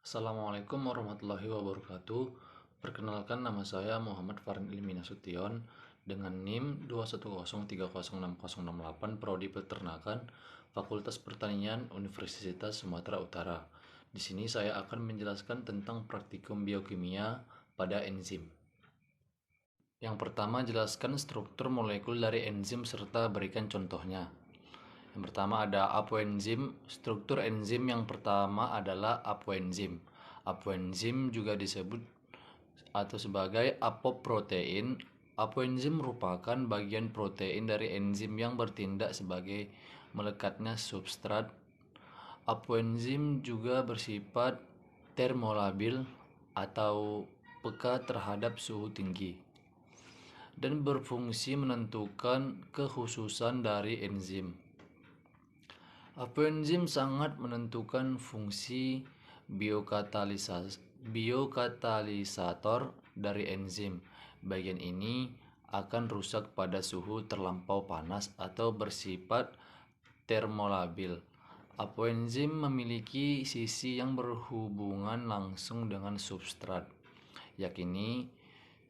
Assalamualaikum warahmatullahi wabarakatuh. Perkenalkan, nama saya Muhammad Farin Ilmi Nasution dengan NIM 210306068, Prodi Peternakan, Fakultas Pertanian, Universitas Sumatera Utara. Di sini saya akan menjelaskan tentang praktikum biokimia pada enzim. Yang pertama, jelaskan struktur molekul dari enzim serta berikan contohnya. Yang pertama ada apoenzim. Struktur enzim yang pertama adalah apoenzim. Apoenzim juga disebut atau sebagai apoprotein. Apoenzim merupakan bagian protein dari enzim yang bertindak sebagai melekatnya substrat. Apoenzim juga bersifat termolabil atau peka terhadap suhu tinggi dan berfungsi menentukan kekhususan dari enzim. Apoenzim sangat menentukan fungsi biokatalisator dari enzim. Bagian ini akan rusak pada suhu terlampau panas atau bersifat termolabil. Apoenzim memiliki sisi yang berhubungan langsung dengan substrat, yakni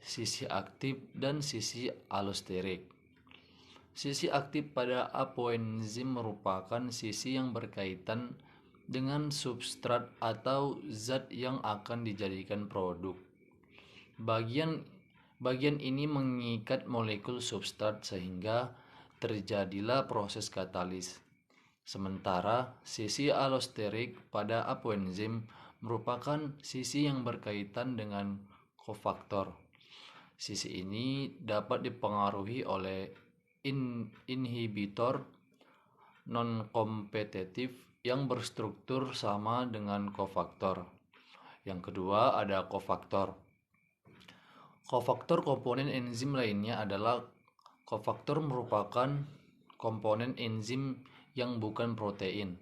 sisi aktif dan sisi allosterik. Sisi aktif pada apoenzim merupakan sisi yang berkaitan dengan substrat atau zat yang akan dijadikan produk. Bagian ini mengikat molekul substrat sehingga terjadilah proses katalis. Sementara sisi allosterik pada apoenzim merupakan sisi yang berkaitan dengan kofaktor. Sisi ini dapat dipengaruhi oleh inhibitor non-kompetitif yang berstruktur sama dengan kofaktor. Yang kedua ada kofaktor. Kofaktor komponen enzim lainnya adalah kofaktor merupakan komponen enzim yang bukan protein.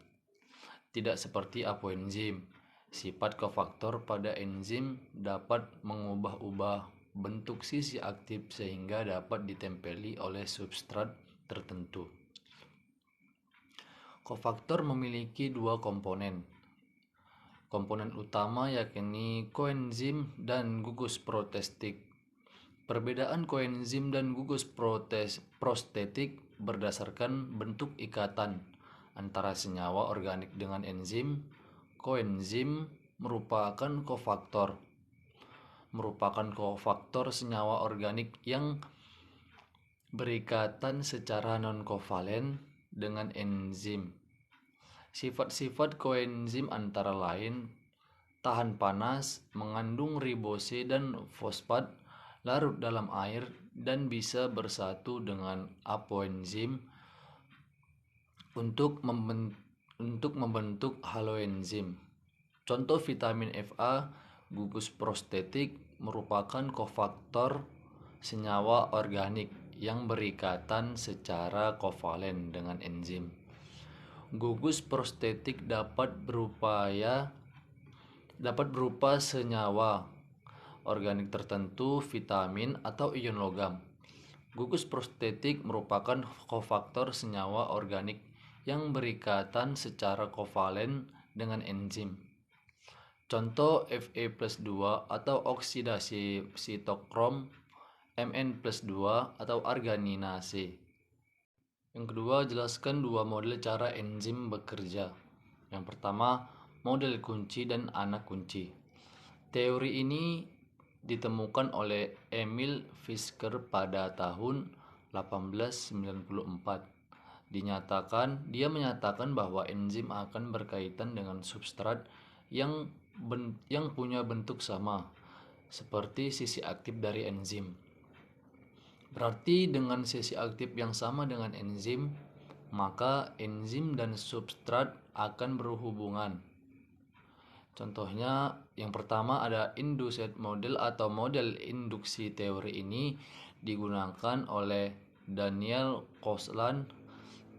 Tidak seperti apoenzim, sifat kofaktor pada enzim dapat mengubah-ubah bentuk sisi aktif sehingga dapat ditempeli oleh substrat tertentu. Kofaktor memiliki dua komponen. Komponen utama yakni koenzim dan gugus prostetik. Perbedaan koenzim dan gugus prostetik berdasarkan bentuk ikatan antara senyawa organik dengan enzim. Koenzim merupakan kofaktor senyawa organik yang berikatan secara non-kovalen dengan enzim. Sifat-sifat koenzim antara lain tahan panas, mengandung ribose dan fosfat, larut dalam air, dan bisa bersatu dengan apoenzim untuk membentuk haloenzim. Contoh vitamin Fa, gugus prostetik, merupakan kofaktor senyawa organik yang berikatan secara kovalen dengan enzim. Gugus prostetik dapat berupa senyawa organik tertentu, vitamin, atau ion logam. Gugus prostetik merupakan kofaktor senyawa organik yang berikatan secara kovalen dengan enzim. Contoh Fe+2 atau oksidasi sitokrom, Mn+2 atau arganinase. Yang kedua, jelaskan dua model cara enzim bekerja. Yang pertama, model kunci dan anak kunci. Teori ini ditemukan oleh Emil Fisker pada tahun 1894. Dia menyatakan bahwa enzim akan berkaitan dengan substrat yang punya bentuk sama seperti sisi aktif dari enzim. Berarti dengan sisi aktif yang sama dengan enzim, maka enzim dan substrat akan berhubungan. Contohnya yang pertama ada induced model atau model induksi. Teori ini digunakan oleh Daniel Koshland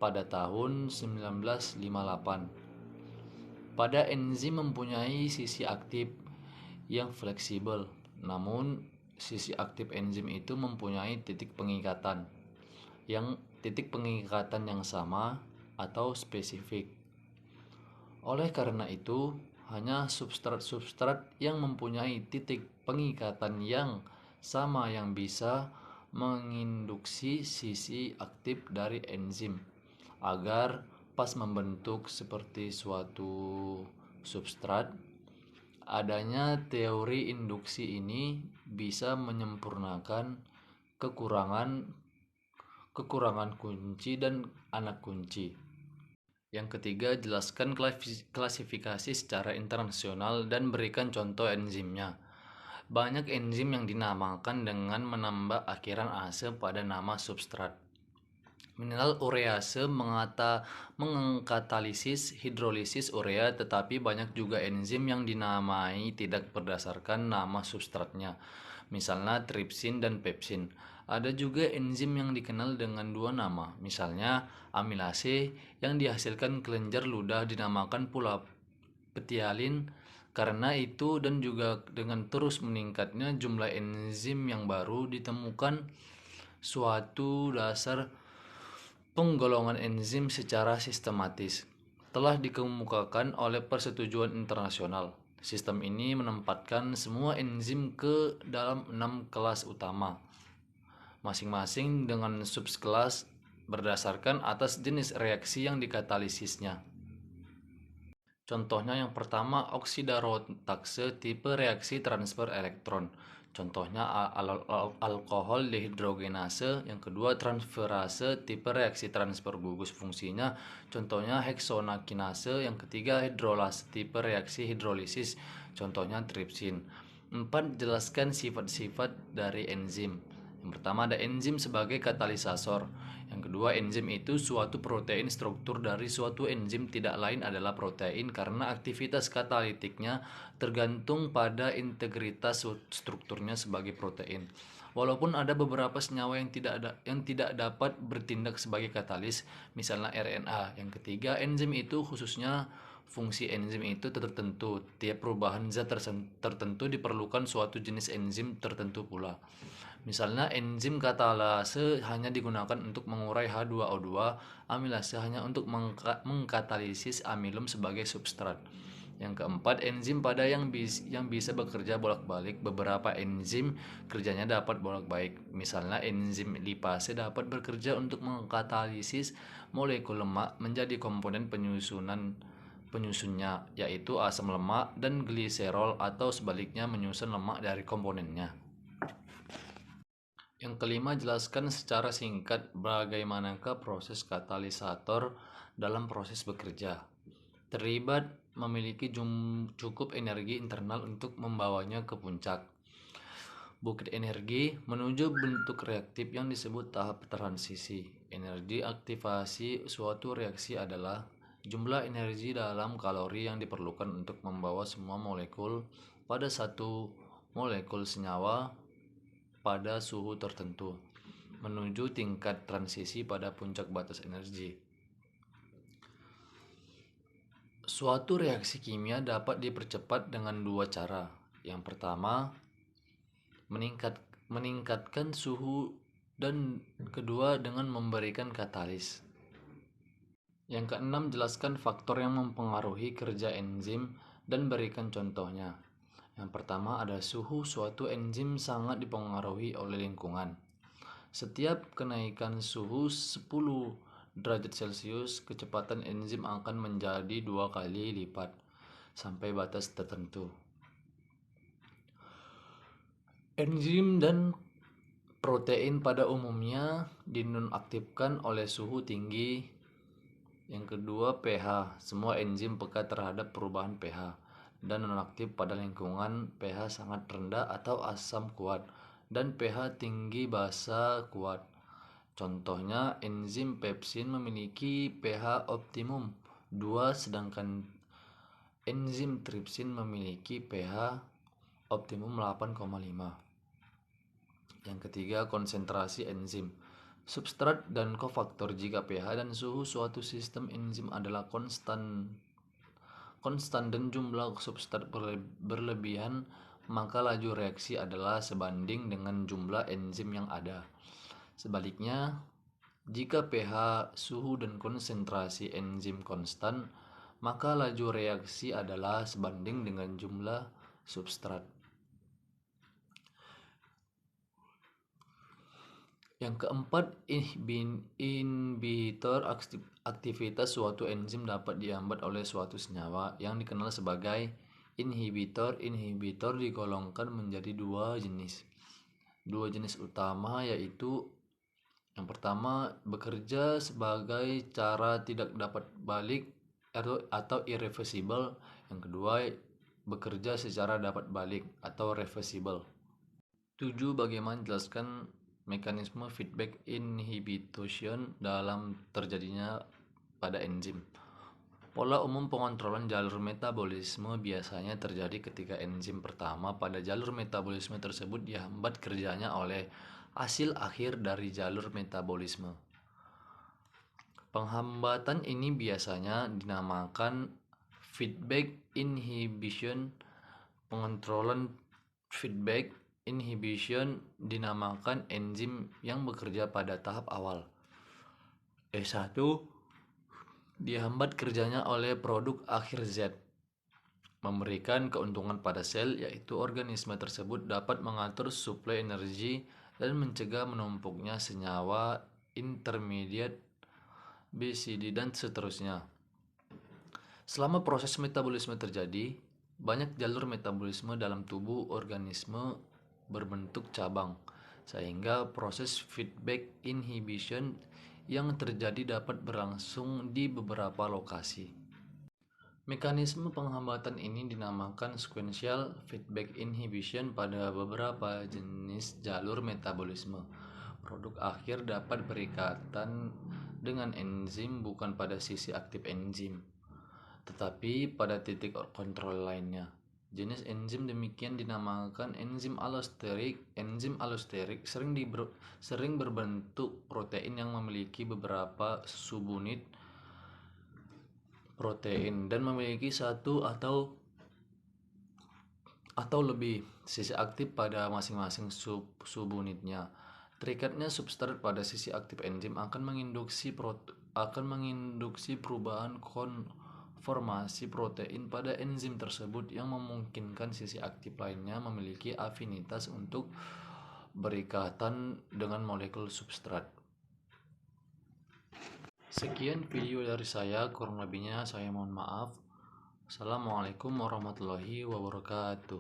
pada tahun 1958. Pada enzim mempunyai sisi aktif yang fleksibel, namun sisi aktif enzim itu mempunyai titik pengikatan yang sama atau spesifik. Oleh karena itu, hanya substrat-substrat yang mempunyai titik pengikatan yang sama yang bisa menginduksi sisi aktif dari enzim agar pas membentuk seperti suatu substrat. Adanya teori induksi ini bisa menyempurnakan kekurangan kekurangan kunci dan anak kunci. Yang ketiga, jelaskan klasifikasi secara internasional dan berikan contoh enzimnya. Banyak enzim yang dinamakan dengan menambah akhiran ase pada nama substrat. Mineral urease mengkatalisis hidrolisis urea, tetapi banyak juga enzim yang dinamai tidak berdasarkan nama substratnya, misalnya tripsin dan pepsin. Ada juga enzim yang dikenal dengan dua nama, misalnya amilase yang dihasilkan kelenjar ludah dinamakan pula petialin. Karena itu dan juga dengan terus meningkatnya jumlah enzim yang baru ditemukan suatu dasar penggolongan enzim secara sistematis telah dikemukakan oleh persetujuan internasional. Sistem ini menempatkan semua enzim ke dalam 6 kelas utama, masing-masing dengan subkelas berdasarkan atas jenis reaksi yang dikatalisisnya. Contohnya yang pertama oksidarotase tipe reaksi transfer elektron. Contohnya alkohol dehidrogenase. Yang kedua transferase tipe reaksi transfer gugus fungsinya. Contohnya heksonakinase. Yang ketiga hidrolase tipe reaksi hidrolisis. Contohnya tripsin. 4. Jelaskan sifat-sifat dari enzim. Yang pertama ada enzim sebagai katalisator. Yang kedua, enzim itu suatu protein. Struktur dari suatu enzim tidak lain adalah protein karena aktivitas katalitiknya tergantung pada integritas strukturnya sebagai protein. Walaupun ada beberapa senyawa yang tidak dapat bertindak sebagai katalis, misalnya RNA. Yang ketiga, enzim itu khususnya fungsi enzim itu tertentu. Tiap perubahan zat tertentu diperlukan suatu jenis enzim tertentu pula. Misalnya enzim katalase hanya digunakan untuk mengurai H2O2, amilase hanya untuk mengkatalisis amilum sebagai substrat. Yang keempat, enzim pada yang bisa bekerja bolak-balik. Beberapa enzim kerjanya dapat bolak-balik. Misalnya enzim lipase dapat bekerja untuk mengkatalisis molekul lemak menjadi komponen penyusunnya, yaitu asam lemak dan gliserol, atau sebaliknya menyusun lemak dari komponennya. Yang kelima, jelaskan secara singkat bagaimanakah proses katalisator dalam proses bekerja. Terlibat memiliki cukup energi internal untuk membawanya ke puncak bukit energi menuju bentuk reaktif yang disebut tahap transisi. Energi aktivasi suatu reaksi adalah jumlah energi dalam kalori yang diperlukan untuk membawa semua molekul pada satu molekul senyawa pada suhu tertentu menuju tingkat transisi pada puncak batas energi. Suatu reaksi kimia dapat dipercepat dengan dua cara. Yang pertama, meningkatkan suhu, dan kedua dengan memberikan katalis. Yang keenam, jelaskan faktor yang mempengaruhi kerja enzim dan berikan contohnya. Yang pertama ada suhu. Suatu enzim sangat dipengaruhi oleh lingkungan. Setiap kenaikan suhu 10 derajat Celcius, kecepatan enzim akan menjadi 2 kali lipat sampai batas tertentu. Enzim dan protein pada umumnya dinonaktifkan oleh suhu tinggi. Yang kedua, pH. Semua enzim peka terhadap perubahan pH dan nonaktif pada lingkungan pH sangat rendah atau asam kuat, dan pH tinggi basa kuat. Contohnya enzim pepsin memiliki pH optimum 2, sedangkan enzim tripsin memiliki pH optimum 8,5. Yang ketiga, konsentrasi enzim, substrat dan kofaktor. Jika pH dan suhu suatu sistem enzim adalah konstan dan jumlah substrat berlebihan, maka laju reaksi adalah sebanding dengan jumlah enzim yang ada. Sebaliknya, jika pH, suhu, dan konsentrasi enzim konstan, maka laju reaksi adalah sebanding dengan jumlah substrat. Yang keempat, inhibitor aktivitas suatu enzim dapat dihambat oleh suatu senyawa yang dikenal sebagai inhibitor. Inhibitor digolongkan menjadi dua jenis. Dua jenis utama yaitu yang pertama bekerja sebagai cara tidak dapat balik atau irreversible. Yang kedua bekerja secara dapat balik atau reversible. 7. Bagaimana menjelaskan mekanisme feedback inhibition dalam terjadinya pada enzim. Pola umum pengontrolan jalur metabolisme biasanya terjadi ketika enzim pertama pada jalur metabolisme tersebut dihambat kerjanya oleh hasil akhir dari jalur metabolisme. Penghambatan ini biasanya dinamakan feedback inhibition. Pengontrolan feedback inhibition dinamakan enzim yang bekerja pada tahap awal. E1 dihambat kerjanya oleh produk akhir Z, memberikan keuntungan pada sel, yaitu organisme tersebut dapat mengatur suplai energi dan mencegah menumpuknya senyawa intermediate BCD dan seterusnya. Selama proses metabolisme terjadi, banyak jalur metabolisme dalam tubuh organisme berbentuk cabang, sehingga proses feedback inhibition yang terjadi dapat berlangsung di beberapa lokasi. Mekanisme penghambatan ini dinamakan sequential feedback inhibition pada beberapa jenis jalur metabolisme. Produk akhir dapat berikatan dengan enzim bukan pada sisi aktif enzim, tetapi pada titik kontrol lainnya. Jenis enzim demikian dinamakan enzim allosterik. Enzim allosterik sering berbentuk protein yang memiliki beberapa subunit protein dan memiliki satu atau lebih sisi aktif pada masing-masing subunitnya. Terikatnya substrat pada sisi aktif enzim akan menginduksi perubahan formasi protein pada enzim tersebut yang memungkinkan sisi aktif lainnya memiliki afinitas untuk berikatan dengan molekul substrat. Sekian video dari saya, kurang lebihnya saya mohon maaf. Assalamualaikum warahmatullahi wabarakatuh.